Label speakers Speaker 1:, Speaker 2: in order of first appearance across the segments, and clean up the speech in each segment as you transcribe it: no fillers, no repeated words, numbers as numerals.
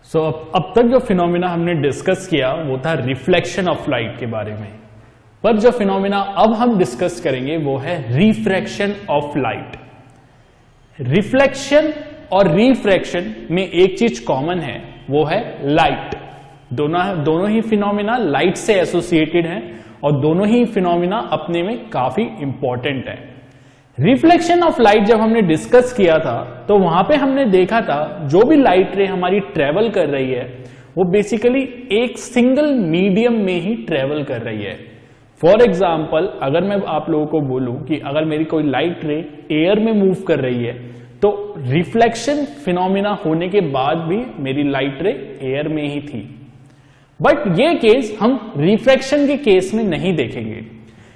Speaker 1: सो अब तक जो फिनोमिना हमने डिस्कस किया वो था रिफ्लेक्शन ऑफ लाइट के बारे में, पर जो फिनोमिना अब हम डिस्कस करेंगे वो है रिफ्रैक्शन ऑफ लाइट। रिफ्लेक्शन और रिफ्रैक्शन में एक चीज कॉमन है, वो है लाइट। दोनों ही फिनोमिना लाइट से एसोसिएटेड हैं और दोनों ही फिनोमिना अपने में काफी इंपॉर्टेंट है। रिफ्लेक्शन ऑफ लाइट जब हमने डिस्कस किया था तो वहां पे हमने देखा था जो भी लाइट रे हमारी ट्रेवल कर रही है वो बेसिकली एक सिंगल मीडियम में ही ट्रेवल कर रही है। फॉर एग्जाम्पल, अगर मैं आप लोगों को बोलूं कि अगर मेरी कोई लाइट रे एयर में मूव कर रही है तो रिफ्लेक्शन फिनोमिना होने के बाद भी मेरी लाइट रे एयर में ही थी। बट ये केस हम रिफ्रैक्शन के केस में नहीं देखेंगे।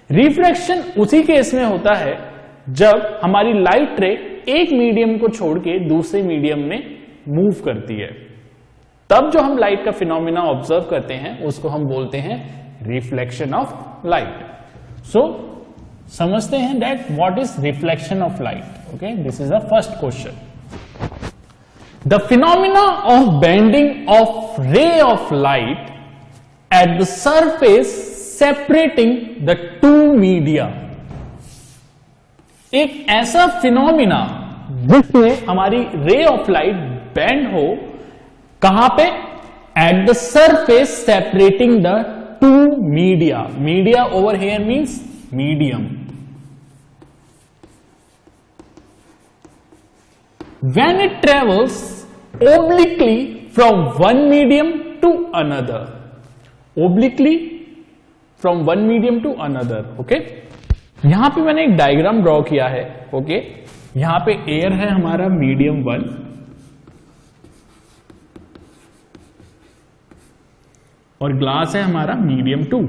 Speaker 1: रिफ्रैक्शन उसी केस में होता है जब हमारी लाइट रे एक मीडियम को छोड़ के दूसरे मीडियम में मूव करती है, तब जो हम लाइट का फिनोमिना ऑब्जर्व करते हैं उसको हम बोलते हैं रिफ्लेक्शन ऑफ लाइट। सो समझते हैं that what is reflection of light. Okay, this is the first question. The phenomena of bending of ray of light at the surface separating the two media. एक ऐसा फिनोमिना जिसमें हमारी ray of light bend हो, कहां पे? Eight the surface separating the two media. Media over here means medium. When it travels obliquely from one medium to another. Obliquely from one medium to another. Okay? यहां पे मैंने एक diagram draw किया है। Okay, यहां पे air है हमारा मीडियम 1 और ग्लास है हमारा मीडियम 2।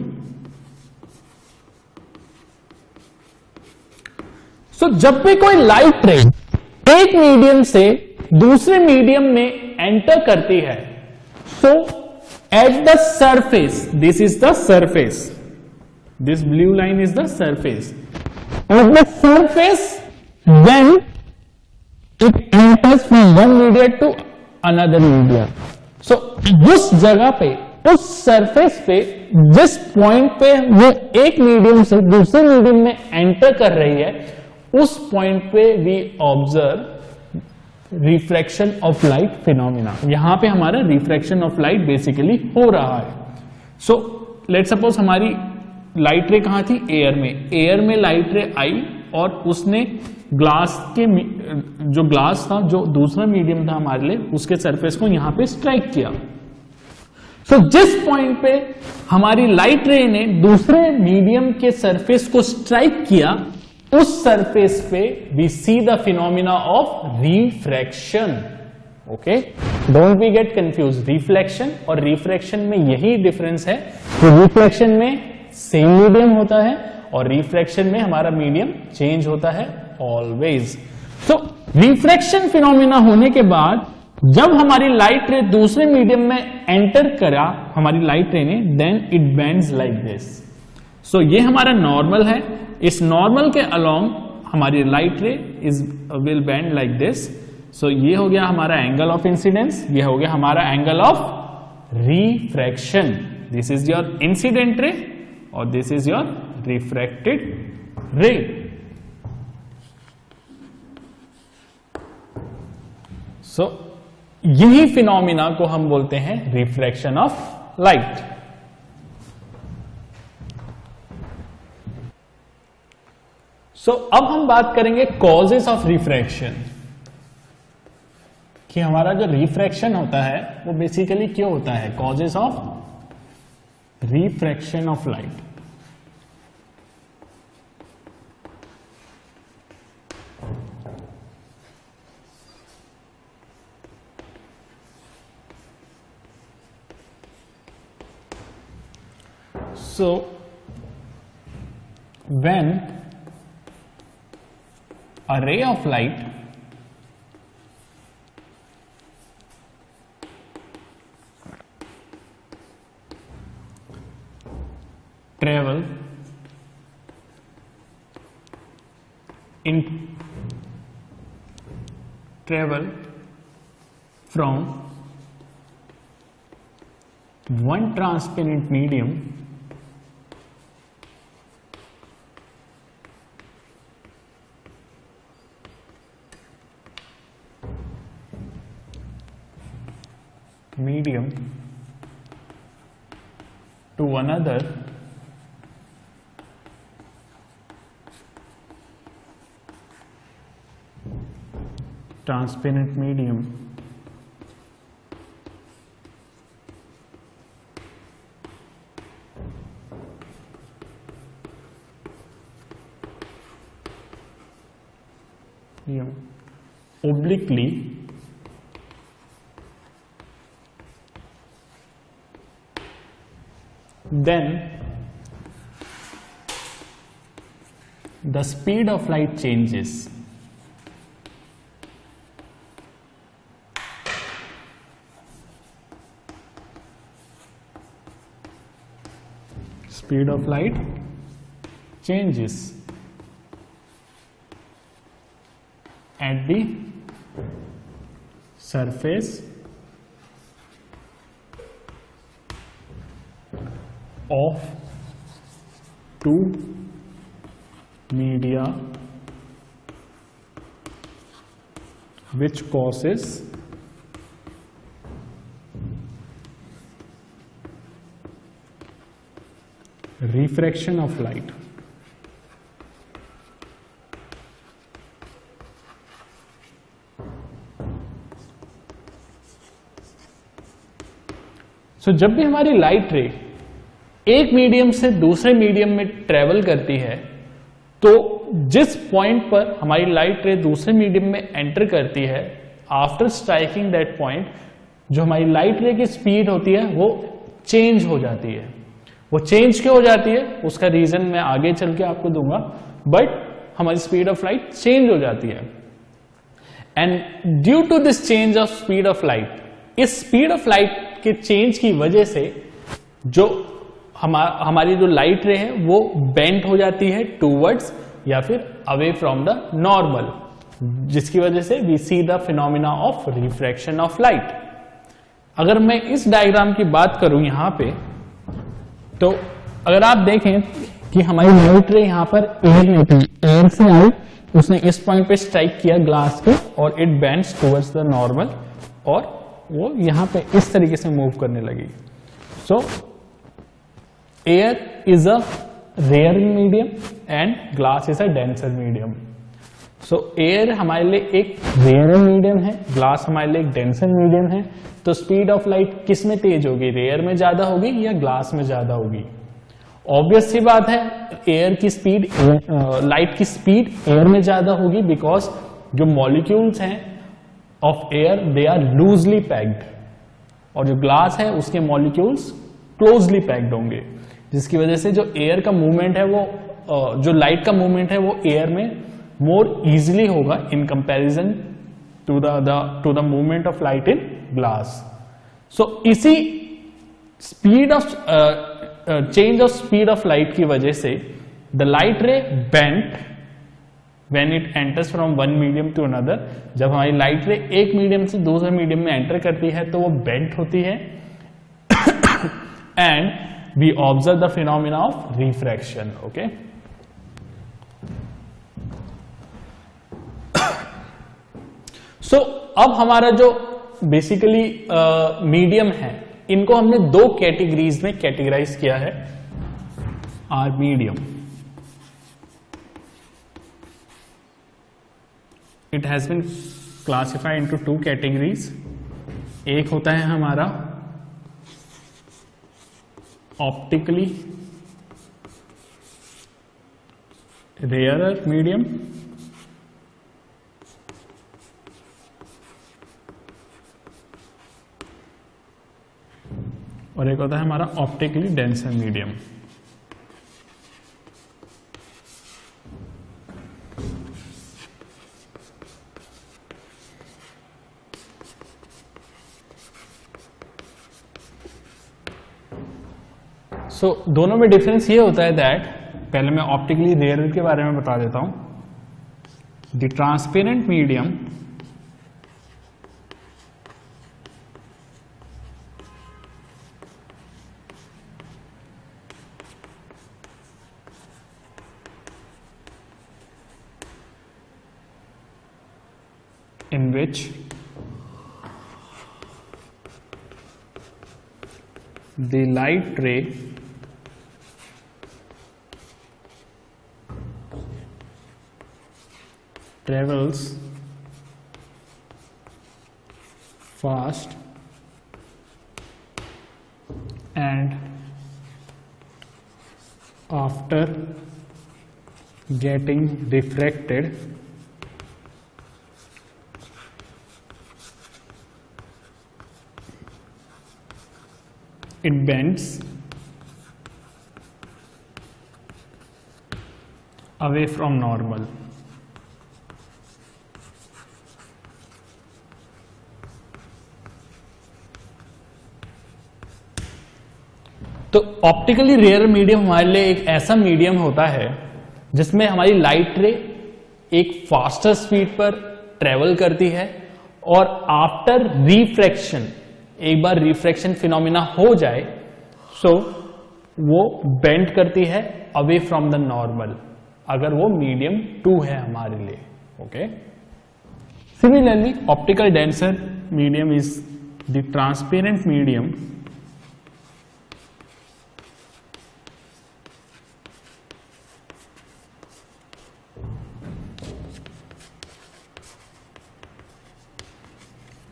Speaker 1: सो जब भी कोई लाइट रे एक मीडियम से दूसरे मीडियम में एंटर करती है, so at the surface, this is the surface, this blue line is the surface, at the surface when it enters from one medium to another medium. So उस जगह पे, उस सरफेस पे, जिस पॉइंट पे वो एक मीडियम से दूसरे मीडियम में एंटर कर रही है, उस पॉइंट पे we observe refraction of light phenomena. यहां पे हमारा रिफ्रैक्शन ऑफ लाइट बेसिकली हो रहा है। सो लेट सपोज हमारी लाइट रे कहां थी? एयर में। एयर में लाइट रे आई और उसने ग्लास के, जो ग्लास था, जो दूसरा मीडियम था हमारे लिए, उसके सरफेस को यहां पे स्ट्राइक किया। सो जिस पॉइंट पे हमारी लाइट रे ने दूसरे मीडियम के सरफेस को स्ट्राइक किया, उस सरफेस पे we see the phenomena of refraction. Okay, don't be get confuse. Reflection और रिफ्रैक्शन में यही डिफरेंस है कि रिफ्लेक्शन में सेम मीडियम होता है और रिफ्रैक्शन में हमारा मीडियम चेंज होता है ऑलवेज। सो रिफ्रैक्शन फिनोमिना होने के बाद जब हमारी लाइट रे दूसरे मीडियम में एंटर करा हमारी लाइट रे ने, then it bends like this. So ये हमारा नॉर्मल है। इस नॉर्मल के अलोंग हमारी light ray will bend like this. So ये हो गया हमारा एंगल ऑफ इंसिडेंस, ये हो गया हमारा angle of refraction. This is your incident ray और दिस इज योर रिफ्रैक्टेड रे। सो यही फिनोमिना को हम बोलते हैं रिफ्रैक्शन ऑफ लाइट। सो अब हम बात करेंगे कॉजेस ऑफ रिफ्रैक्शन, कि हमारा जो रिफ्रैक्शन होता है वो बेसिकली क्यों होता है। Causes of refraction of light. So when a ray of light travel from one transparent medium to another transparent medium obliquely then the speed of light changes. Speed of light changes at the surface of two media which causes refraction of light. So, जब भी हमारी light रे एक medium से दूसरे medium में travel करती है तो जिस पॉइंट पर हमारी लाइट रे दूसरे मीडियम में एंटर करती है, आफ्टर स्ट्राइकिंग दैट पॉइंट जो हमारी लाइट रे की स्पीड होती है वो चेंज हो जाती है। वो चेंज क्यों हो जाती है उसका रीजन मैं आगे चल के आपको दूंगा, बट हमारी स्पीड ऑफ लाइट चेंज हो जाती है। And due to this change of speed of light, इस स्पीड ऑफ लाइट के चेंज की वजह से जो हमारी जो लाइट रे है वो बेंट हो जाती है टूवर्ड्स या फिर अवे फ्रॉम द नॉर्मल, जिसकी वजह से we see the phenomena of refraction of light. अगर मैं इस डायग्राम की बात करूं यहां पे, तो अगर आप देखें कि हमारी लाइट रे यहां पर एयर में थी, एयर से आई, उसने इस पॉइंट पे स्ट्राइक किया ग्लास के और it bends towards the normal और वो यहां पे इस तरीके से मूव करने लगी। So air is a rare medium and glass is a denser medium. So air हमारे लिए एक रेयर मीडियम है, ग्लास हमारे लिए एक डेंसर मीडियम है। तो स्पीड ऑफ लाइट किस में तेज होगी, रेयर में ज्यादा होगी या ग्लास में ज्यादा होगी? ऑब्वियस सी बात है, एयर की स्पीड लाइट की स्पीड एयर में ज्यादा होगी, बिकॉज जो मॉलिक्यूल्स हैं of air they are loosely packed और जो ग्लास है उसके मॉलिक्यूल्स क्लोजली पैक्ड होंगे, जिसकी वजह से जो एयर का मूवमेंट है वो जो लाइट का मूवमेंट है वो एयर में मोर इजिली होगा in comparison to the movement of light in glass. So इसी speed of change of speed of light की वजह से the light ray bent when it enters from one medium to another. जब हमारी light रे एक medium से दूसरे मीडियम में एंटर करती है तो वो बेंट होती है and we observe the phenomena of refraction. Okay, so अब हमारा जो बेसिकली मीडियम है इनको हमने दो कैटेगरीज में कैटेगराइज किया है। Our medium, it has been classified into two categories. एक होता है हमारा ऑप्टिकली रेयरर मीडियम और एक होता है हमारा ऑप्टिकली डेंसर मीडियम। सो दोनों में डिफरेंस ये होता है दैट, पहले मैं ऑप्टिकली रेयर के बारे में बता देता हूं। The transparent medium in which the light ray travels fast and after getting refracted it bends away from normal. तो ऑप्टिकली रेयर मीडियम हमारे लिए एक ऐसा मीडियम होता है जिसमें हमारी लाइट रे एक फास्टर स्पीड पर ट्रेवल करती है और आफ्टर रिफ्रैक्शन, एक बार रिफ्रैक्शन फिनोमिना हो जाए सो वो बेंड करती है अवे फ्रॉम द नॉर्मल, अगर वो मीडियम 2 है हमारे लिए. Okay, similarly optical denser medium is the transparent medium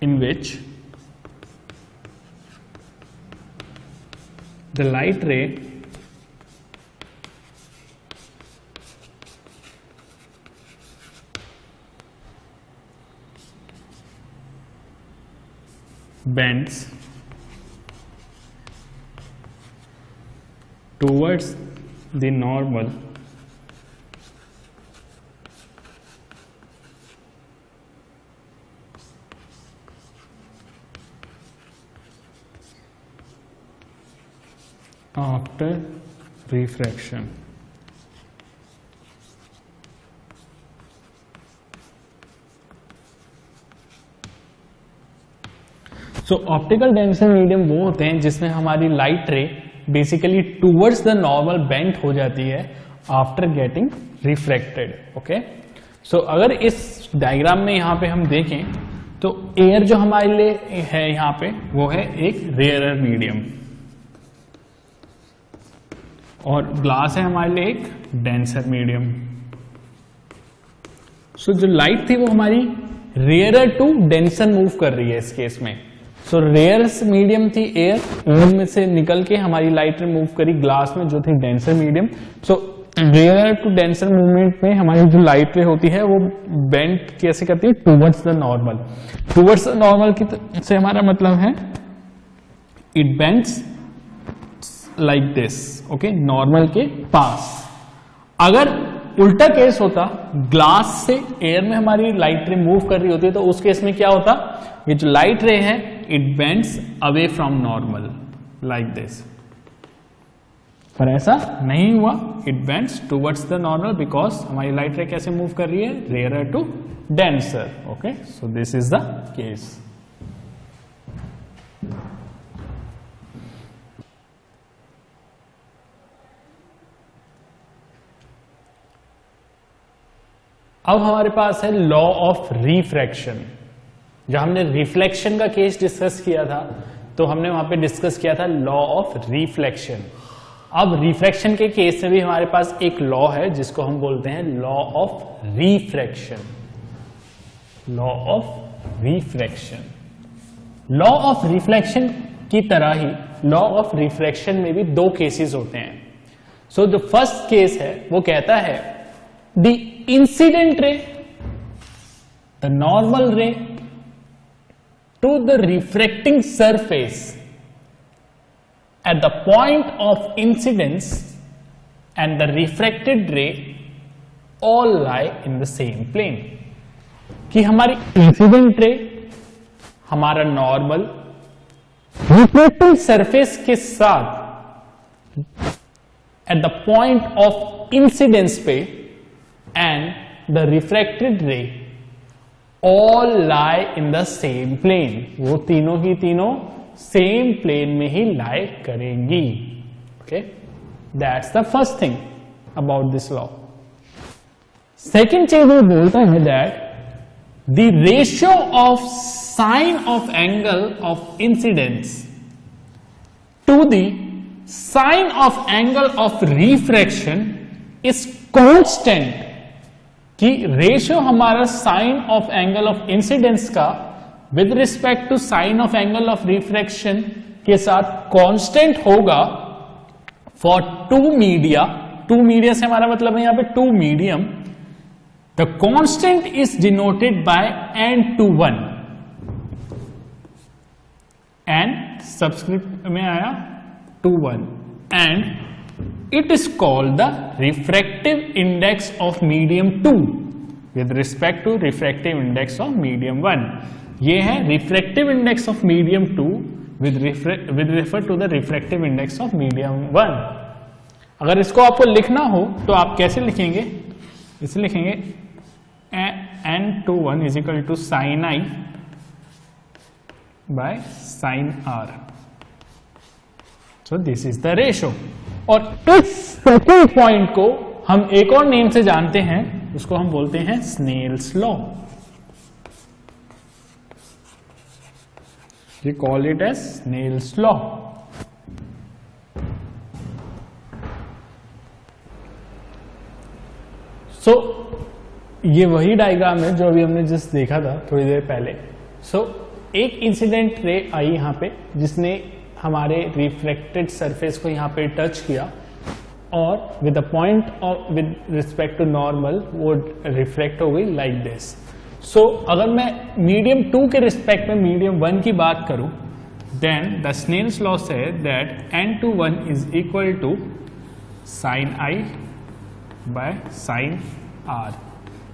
Speaker 1: in which the light ray bends towards the normal after refraction. So optical denser medium वो होते हैं जिसमें हमारी लाइट रे basically towards the normal bend हो जाती है आफ्टर गेटिंग रिफ्रैक्टेड. ओके, सो अगर इस डायग्राम में यहाँ पे हम देखें तो एयर जो हमारे लिए है यहाँ पे वो है एक रेयरर मीडियम और ग्लास है हमारे लिए एक डेंसर मीडियम. सो जो लाइट थी वो हमारी रेयरर टू डेंसर मूव कर रही है इस केस में. सो रेयर मीडियम थी एयर में से निकल के हमारी लाइट मूव करी ग्लास में जो थी denser medium. So rare to denser movement में हमारी जो लाइट रे होती है वो बेंड कैसे करती है towards the normal. Towards the normal की से हमारा मतलब है it bends like this. Okay, normal के पास. अगर उल्टा केस होता, ग्लास से एयर में हमारी लाइट रे मूव कर रही होती है तो उस केस में क्या होता, ये जो लाइट रे है it bends away from normal like this. पर ऐसा नहीं हुआ, it bends towards the normal because हमारी लाइट रे कैसे मूव कर रही है, rare to denser. Okay, so this is the case. अब हमारे पास है लॉ ऑफ रिफ्रैक्शन. जब हमने रिफ्लेक्शन का केस डिस्कस किया था तो हमने वहां पे डिस्कस किया था लॉ ऑफ रिफ्लेक्शन. अब रिफ्रैक्शन के केस में भी हमारे पास एक लॉ है जिसको हम बोलते हैं law of refraction. Law of refraction. Law of reflection की तरह ही लॉ ऑफ रिफ्रैक्शन में भी 2 केसेस होते हैं. सो जो फर्स्ट केस है वो कहता है the incident ray, the normal रे to the refracting surface at the point of incidence and the refracted ray all lie in the same plane. कि हमारी इंसिडेंट रे, हमारा नॉर्मल रिफ्लेक्टिंग सरफेस के साथ at the point of incidence पे and the refracted ray all lie in the same plane. वो तीनों ही तीनों same plane में ही लाई करेंगी. Okay, that's the first thing about this law. Second चीज वो बोलता है that the ratio of sine of angle of incidence to the sine of angle of refraction is constant, कि रेशियो हमारा sine of angle of incidence का with respect to sine of angle of refraction के साथ constant होगा for two media. Two media से हमारा मतलब है यहां पे two medium. The constant is denoted by n/1, n subscript में आया 2/1 and it is called the refractive index of medium 2 with respect to refractive index of medium 1. ये है refractive index of medium 2 with refer to the refractive index of medium 1. अगर इसको आपको लिखना हो तो आप कैसे लिखेंगे? इसे लिखेंगे n/1 is equal to sin I by sin R. So this is the ratio. और इस सेकंड पॉइंट को हम एक और नेम से जानते हैं, उसको हम बोलते हैं Snell's law. We call it as Snell's law. So ये वही डायग्राम है जो अभी हमने जस्ट देखा था थोड़ी देर पहले। So एक इंसिडेंट रे आई यहां पे जिसने हमारे रिफ्लेक्टेड सरफेस को यहाँ पे टच किया और with the point of with respect to normal वो रिफ्लेक्ट हो गई लाइक दिस। सो अगर मैं मीडियम 2 के रिस्पेक्ट में मीडियम 1 की बात करूं, देन द स्नेल्स लॉ से that n/1 is equal to sine I by sine R,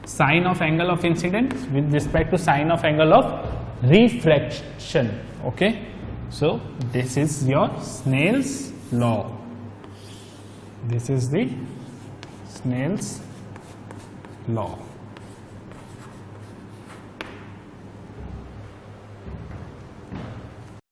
Speaker 1: sine of angle of incidence with respect to sine of angle of refraction. Okay, so this is your Snell's law. This is the Snell's law.